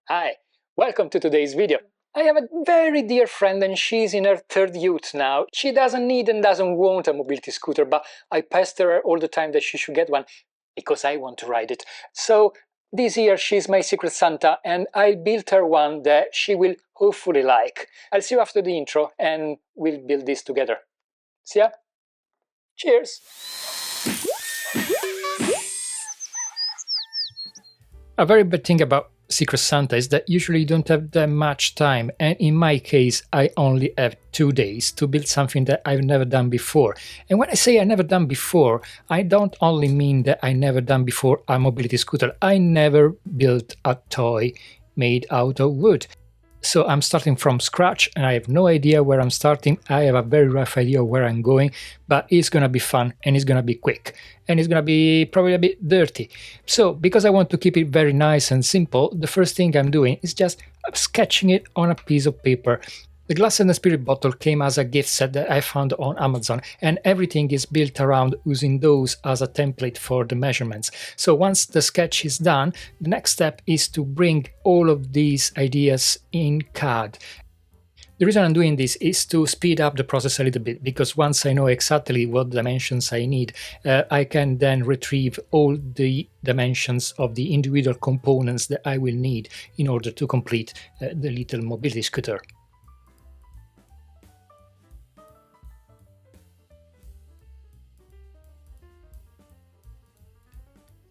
Hi, welcome to today's video. I have a very dear friend and she's in her third youth now. She doesn't need and doesn't want a mobility scooter, but I pester her all the time that she should get one because I want to ride it. So this year she's my secret Santa and I built her one that she will hopefully like. I'll see you after the intro and we'll build this together. See ya! Cheers! A very bad thing about Secret Santa is that usually you don't have that much time, and in my case I only have 2 days to build something that I've never done before. And when I say I never done before, I don't only mean that I never done before a mobility scooter. I never built a toy made out of wood. So I'm starting from scratch and I have no idea where I'm starting. I have a very rough idea of where I'm going, but it's gonna be fun and it's gonna be quick and it's gonna be probably a bit dirty. So because I want to keep it very nice and simple, the first thing I'm doing is just sketching it on a piece of paper. The glass and the spirit bottle came as a gift set that I found on Amazon, and everything is built around using those as a template for the measurements. So once the sketch is done, the next step is to bring all of these ideas in CAD. The reason I'm doing this is to speed up the process a little bit, because once I know exactly what dimensions I need, I can then retrieve all the dimensions of the individual components that I will need in order to complete the little mobility scooter.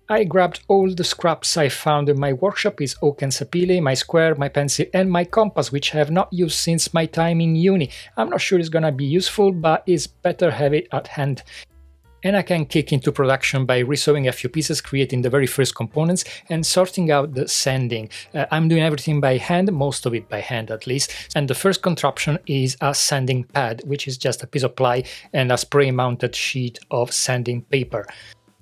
I grabbed all the scraps I found in my workshop, is oak and sapele, my square, my pencil and my compass, which I have not used since my time in uni. I'm not sure it's gonna be useful, but it's better have it at hand. And I can kick into production by resewing a few pieces, creating the very first components and sorting out the sanding. I'm doing everything by hand, most of it by hand at least. And the first contraption is a sanding pad, which is just a piece of ply and a spray mounted sheet of sanding paper.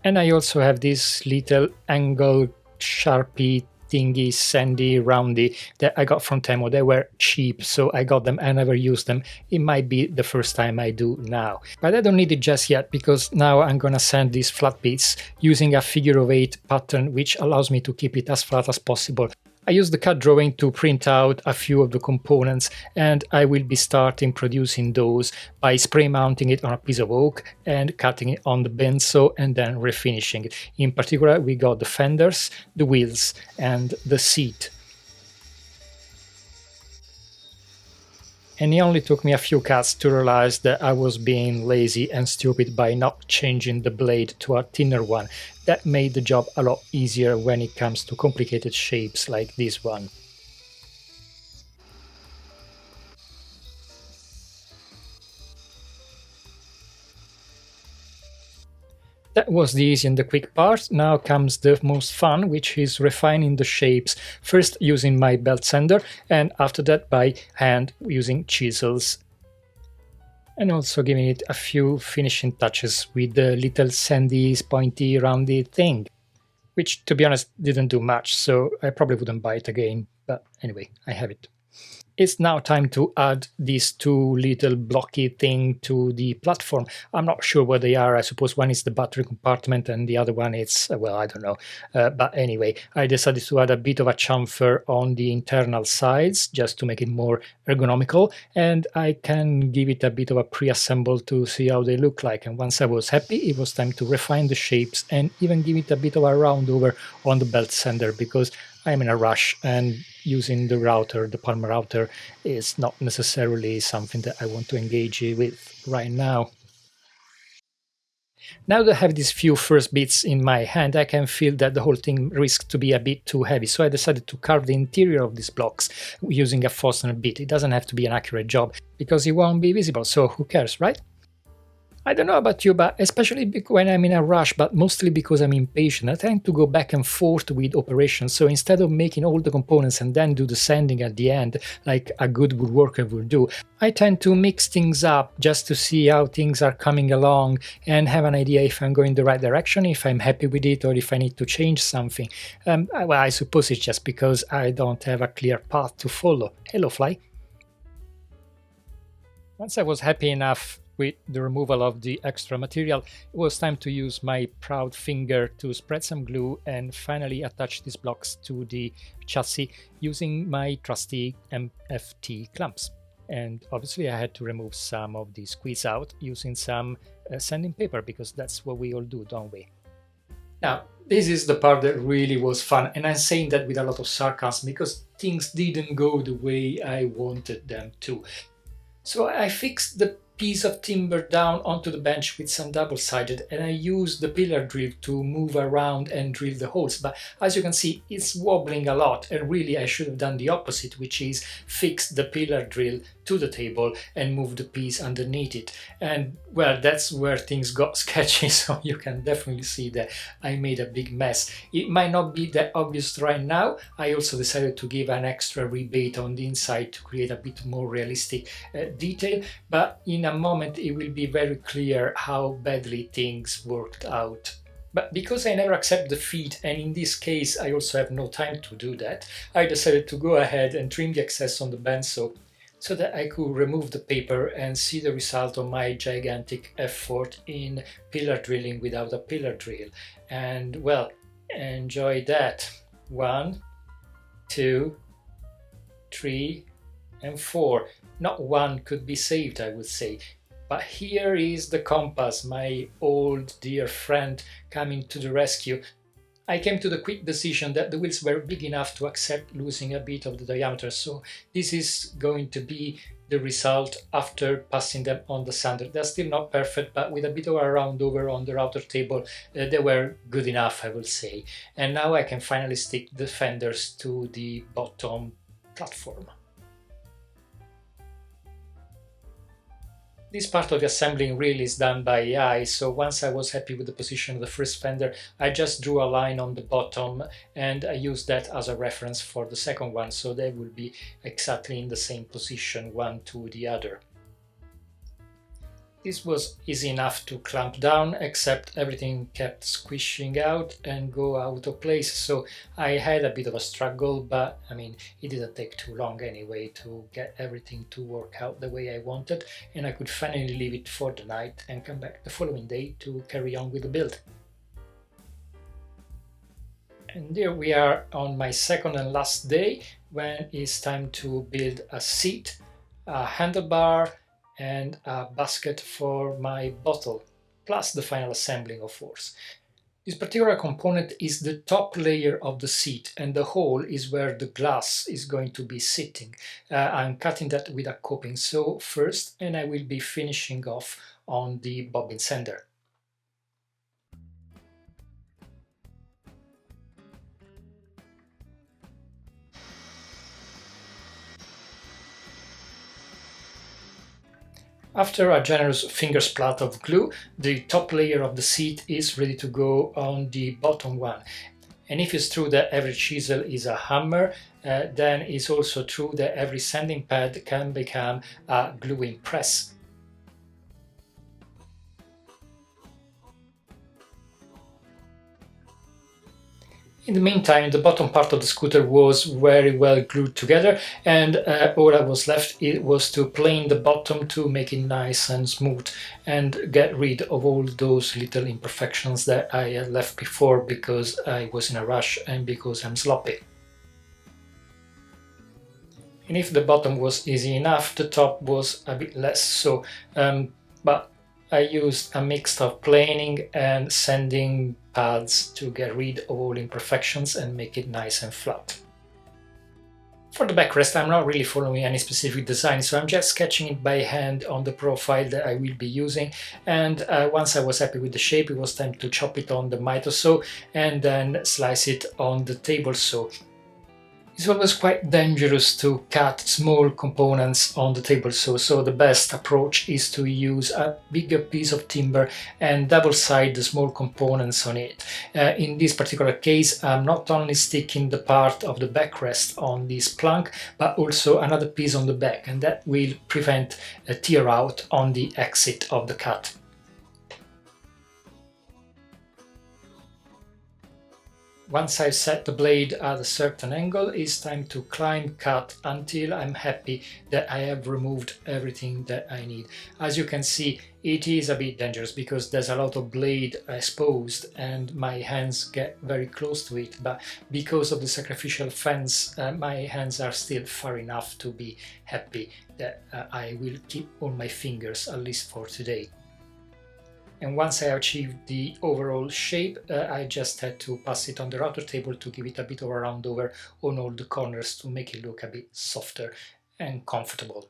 And I also have this little angle Sharpie thingy, sandy, roundy, that I got from Temu. They were cheap, so I got them. I never used them. It might be the first time I do now. But I don't need it just yet, because now I'm gonna sand these flat bits using a figure of 8 pattern, which allows me to keep it as flat as possible. I used the CAD drawing to print out a few of the components, and I will be starting producing those by spray mounting it on a piece of oak and cutting it on the benzo and then refinishing it. In particular, we got the fenders, the wheels and the seat. And it only took me a few cuts to realize that I was being lazy and stupid by not changing the blade to a thinner one. That made the job a lot easier when it comes to complicated shapes like this one. That was the easy and the quick part. Now comes the most fun, which is refining the shapes, first using my belt sander and after that by hand using chisels. And also giving it a few finishing touches with the little sandy, pointy, roundy thing, which to be honest didn't do much, so I probably wouldn't buy it again, but anyway, I have it. It's now time to add these two little blocky thing to the platform. I'm not sure what they are. I suppose one is the battery compartment and the other one is, well, I don't know. But anyway, I decided to add a bit of a chamfer on the internal sides just to make it more ergonomical, and I can give it a bit of a pre-assemble to see how they look like. And once I was happy, it was time to refine the shapes and even give it a bit of a round over on the belt sander, because I'm in a rush and using the router, the Palmer router, is not necessarily something that I want to engage with right now. Now that I have these few first bits in my hand, I can feel that the whole thing risks to be a bit too heavy, so I decided to carve the interior of these blocks using a Forstner bit. It doesn't have to be an accurate job, because it won't be visible, so who cares, right? I don't know about you, but especially when I'm in a rush, but mostly because I'm impatient, I tend to go back and forth with operations. So instead of making all the components and then do the sanding at the end, like a good woodworker would do, I tend to mix things up just to see how things are coming along and have an idea if I'm going the right direction, if I'm happy with it, or if I need to change something. Well, I suppose it's just because I don't have a clear path to follow. Hello, Fly. Once I was happy enough with the removal of the extra material, it was time to use my proud finger to spread some glue and finally attach these blocks to the chassis using my trusty MFT clamps. And obviously I had to remove some of the squeeze out using some sanding paper, because that's what we all do, don't we? Now, this is the part that really was fun, and I'm saying that with a lot of sarcasm because things didn't go the way I wanted them to. So I fixed the piece of timber down onto the bench with some double-sided, and I used the pillar drill to move around and drill the holes. But as you can see, it's wobbling a lot, and really I should have done the opposite, which is fix the pillar drill to the table and move the piece underneath it. And well, that's where things got sketchy, so you can definitely see that I made a big mess. It might not be that obvious right now. I also decided to give an extra rebate on the inside to create a bit more realistic detail, but in a moment it will be very clear how badly things worked out. But because I never accept defeat, and in this case I also have no time to do that, I decided to go ahead and trim the excess on the bandsaw so that I could remove the paper and see the result of my gigantic effort in pillar drilling without a pillar drill. And well, enjoy that. 1, 2, 3, and 4. Not one could be saved, I would say. But here is the compass, my old dear friend, coming to the rescue. I came to the quick decision that the wheels were big enough to accept losing a bit of the diameter, so this is going to be the result after passing them on the sander. They're still not perfect, but with a bit of a round over on the router table, they were good enough, I will say. And now I can finally stick the fenders to the bottom platform. This part of the assembling really is done by eye, so once I was happy with the position of the first fender, I just drew a line on the bottom and I used that as a reference for the second one, so they will be exactly in the same position, one to the other. This was easy enough to clamp down, except everything kept squishing out and go out of place, so I had a bit of a struggle, but I mean, it didn't take too long anyway to get everything to work out the way I wanted, and I could finally leave it for the night and come back the following day to carry on with the build. And there we are on my second and last day, when it's time to build a seat, a handlebar, and a basket for my bottle, plus the final assembling, of course. This particular component is the top layer of the seat, and the hole is where the glass is going to be sitting. I'm cutting that with a coping saw first, and I will be finishing off on the bobbin sander. After a generous finger splat of glue, the top layer of the seat is ready to go on the bottom one. And if it's true that every chisel is a hammer, then it's also true that every sanding pad can become a gluing press. In the meantime, the bottom part of the scooter was very well glued together, and all that was left was to plane the bottom to make it nice and smooth and get rid of all those little imperfections that I had left before because I was in a rush and because I'm sloppy. And if the bottom was easy enough, the top was a bit less so, but I used a mix of planing and sanding pads to get rid of all imperfections and make it nice and flat. For the backrest, I'm not really following any specific design, so I'm just sketching it by hand on the profile that I will be using, and once I was happy with the shape, it was time to chop it on the miter saw and then slice it on the table saw. It's always quite dangerous to cut small components on the table saw, so the best approach is to use a bigger piece of timber and double side the small components on it. In this particular case, I'm not only sticking the part of the backrest on this plank, but also another piece on the back, and that will prevent a tear out on the exit of the cut. Once I've set the blade at a certain angle, it's time to climb cut until I'm happy that I have removed everything that I need. As you can see, it is a bit dangerous because there's a lot of blade exposed and my hands get very close to it, but because of the sacrificial fence, my hands are still far enough to be happy that I will keep all my fingers, at least for today. And once I achieved the overall shape, I just had to pass it on the router table to give it a bit of a round over on all the corners to make it look a bit softer and comfortable.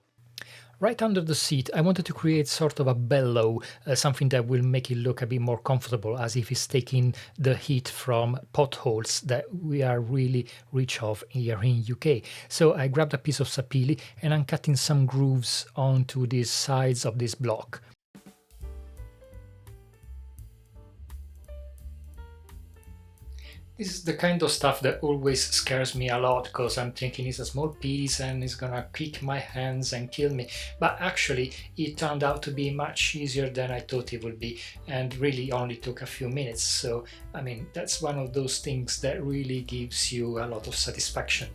Right under the seat, I wanted to create sort of a bellow, something that will make it look a bit more comfortable, as if it's taking the heat from potholes that we are really rich of here in UK. So I grabbed a piece of sapili and I'm cutting some grooves onto the sides of this block. This is the kind of stuff that always scares me a lot, because I'm thinking it's a small piece and it's gonna kick my hands and kill me. But actually it turned out to be much easier than I thought it would be, and really only took a few minutes. So I mean, that's one of those things that really gives you a lot of satisfaction.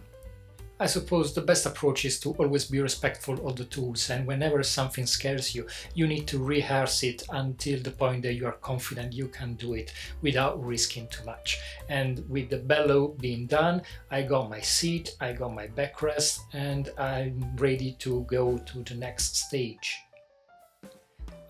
I suppose the best approach is to always be respectful of the tools, and whenever something scares you, you need to rehearse it until the point that you are confident you can do it without risking too much. And with the bellow being done, I got my seat, I got my backrest, and I'm ready to go to the next stage.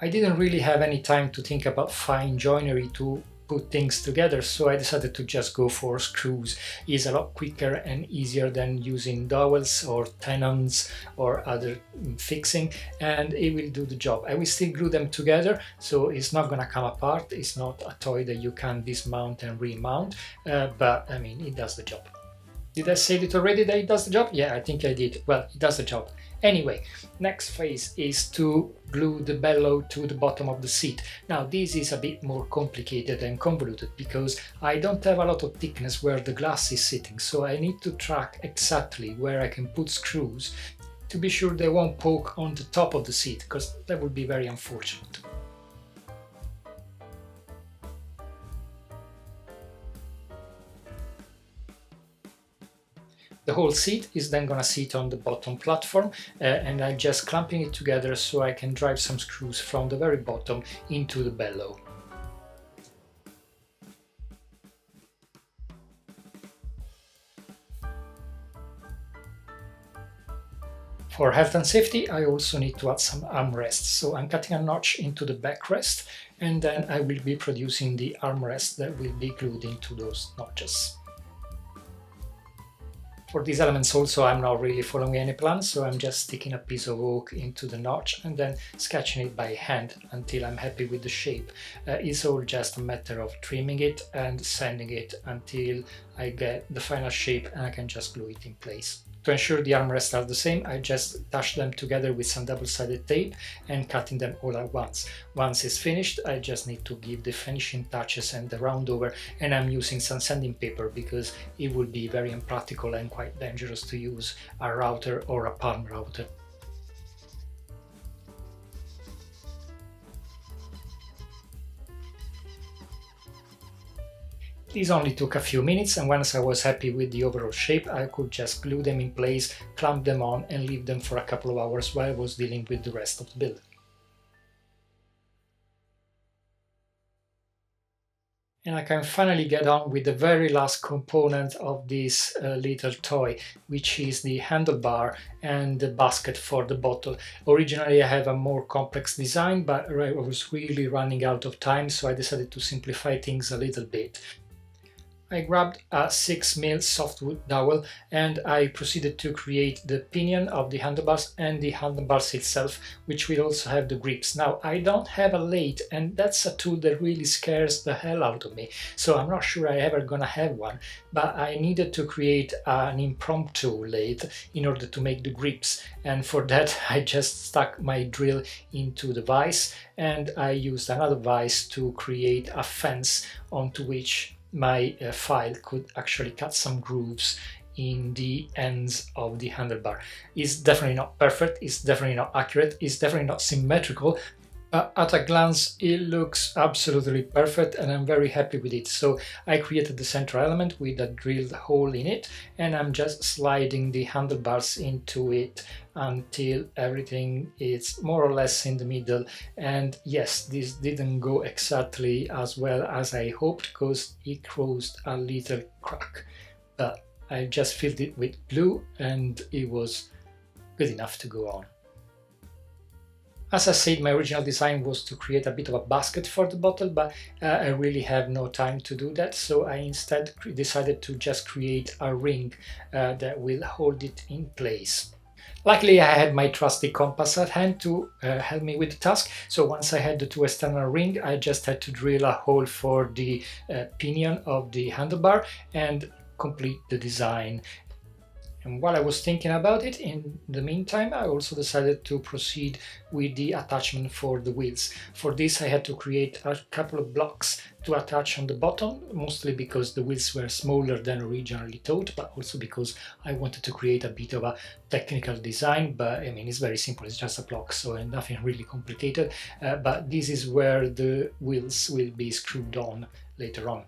I didn't really have any time to think about fine joinery to put things together, so I decided to just go for screws. It's a lot quicker and easier than using dowels or tenons or other fixing, and it will do the job. I will still glue them together, so it's not gonna come apart. It's not a toy that you can dismount and remount, but I mean, it does the job. Did I say it already that it does the job? Yeah, I think I did. Well, it does the job. Anyway, next phase is to glue the bellow to the bottom of the seat. Now this is a bit more complicated and convoluted because I don't have a lot of thickness where the glass is sitting, so I need to track exactly where I can put screws to be sure they won't poke on the top of the seat, because that would be very unfortunate. The whole seat is then going to sit on the bottom platform, and I'm just clamping it together so I can drive some screws from the very bottom into the bellow. For health and safety, I also need to add some armrests, so I'm cutting a notch into the backrest, and then I will be producing the armrest that will be glued into those notches. For these elements also, I'm not really following any plan, so I'm just sticking a piece of oak into the notch and then sketching it by hand until I'm happy with the shape. It's all just a matter of trimming it and sanding it until I get the final shape and I can just glue it in place. To ensure the armrests are the same, I just attach them together with some double-sided tape and cutting them all at once. Once it's finished, I just need to give the finishing touches and the round over, and I'm using some sanding paper because it would be very impractical and quite dangerous to use a router or a palm router. These only took a few minutes, and once I was happy with the overall shape, I could just glue them in place, clamp them on and leave them for a couple of hours while I was dealing with the rest of the build. And I can finally get on with the very last component of this little toy, which is the handlebar and the basket for the bottle. Originally I have a more complex design, but I was really running out of time, so I decided to simplify things a little bit. I grabbed a 6mm softwood dowel and I proceeded to create the pinion of the handlebars and the handlebars itself, which will also have the grips. Now, I don't have a lathe, and that's a tool that really scares the hell out of me, so I'm not sure I ever gonna have one, but I needed to create an impromptu lathe in order to make the grips, and for that I just stuck my drill into the vise and I used another vise to create a fence onto which my file could actually cut some grooves in the ends of the handlebar. It's definitely not perfect, it's definitely not accurate, it's definitely not symmetrical, At a glance, it looks absolutely perfect and I'm very happy with it. So I created the center element with a drilled hole in it, and I'm just sliding the handlebars into it until everything is more or less in the middle. And yes, this didn't go exactly as well as I hoped because it caused a little crack. But I just filled it with glue and it was good enough to go on. As I said, my original design was to create a bit of a basket for the bottle, but I really have no time to do that, so I instead decided to just create a ring that will hold it in place. Luckily, I had my trusty compass at hand to help me with the task, so once I had the two external rings, I just had to drill a hole for the pinion of the handlebar and complete the design. And while I was thinking about it, in the meantime, I also decided to proceed with the attachment for the wheels. For this, I had to create a couple of blocks to attach on the bottom, mostly because the wheels were smaller than originally thought, but also because I wanted to create a bit of a technical design. But I mean, it's very simple, it's just a block, so nothing really complicated. But this is where the wheels will be screwed on later on.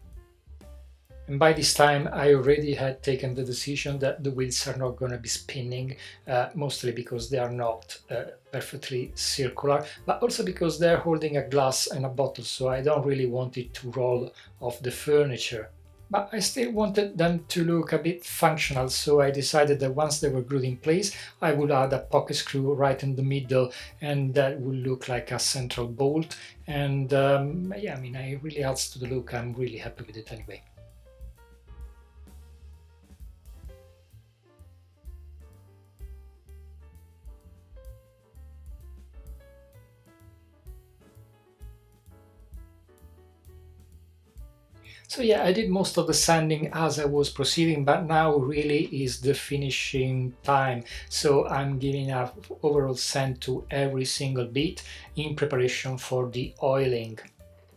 And by this time, I already had taken the decision that the wheels are not going to be spinning, mostly because they are not perfectly circular, but also because they're holding a glass and a bottle, so I don't really want it to roll off the furniture. But I still wanted them to look a bit functional, so I decided that once they were glued in place, I would add a pocket screw right in the middle, and that would look like a central bolt. And yeah, I mean, it really adds to the look. I'm really happy with it anyway. So yeah, I did most of the sanding as I was proceeding, but now really is the finishing time. So I'm giving a overall sand to every single bit in preparation for the oiling.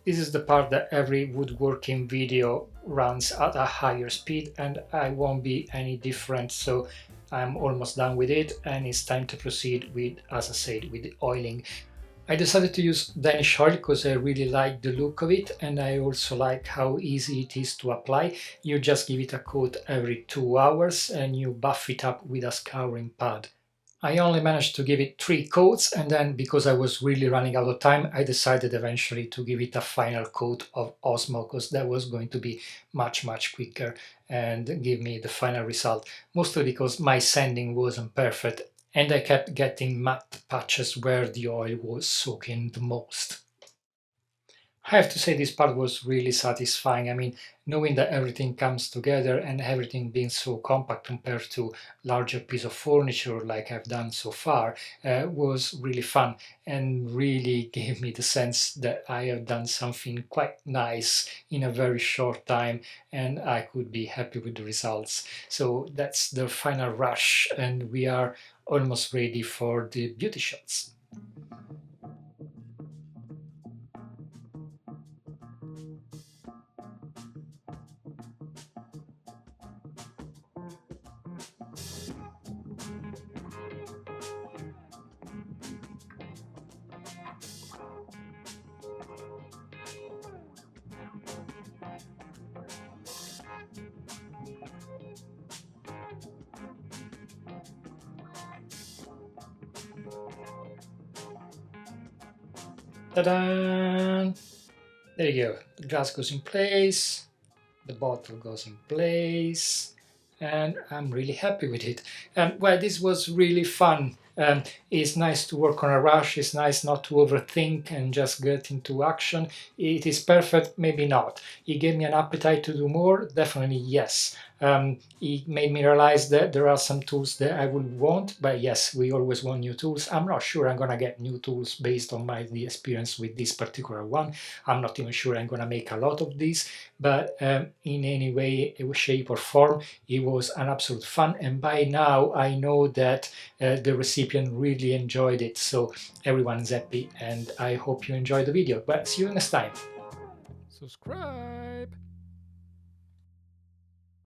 This is the part that every woodworking video runs at a higher speed, and I won't be any different. So I'm almost done with it, and it's time to proceed with, as I said, with the oiling. I decided to use Danish oil because I really like the look of it, and I also like how easy it is to apply. You just give it a coat every 2 hours and you buff it up with a scouring pad. I only managed to give it 3 coats, and then because I was really running out of time, I decided eventually to give it a final coat of Osmo because that was going to be much quicker and give me the final result. Mostly because my sanding wasn't perfect and I kept getting matte patches where the oil was soaking the most. I have to say this part was really satisfying. I mean, knowing that everything comes together and everything being so compact compared to larger piece of furniture like I've done so far was really fun and really gave me the sense that I have done something quite nice in a very short time and I could be happy with the results. So that's the final rush and we are almost ready for the beauty shots. Ta-da! There you go. The glass goes in place, the bottle goes in place, and I'm really happy with it. Well, this was really fun. It's nice to work on a rush. It's nice not to overthink and just get into action. It is perfect, maybe not. It gave me an appetite to do more, definitely yes. It made me realize that there are some tools that I would want, but yes, we always want new tools. I'm not sure I'm gonna get new tools based on the experience with this particular one. I'm not even sure I'm gonna make a lot of these, but in any way, shape or form, it was an absolute fun. And by now, I know that the recipient really enjoyed it. So everyone's happy, and I hope you enjoyed the video. But see you next time. Subscribe.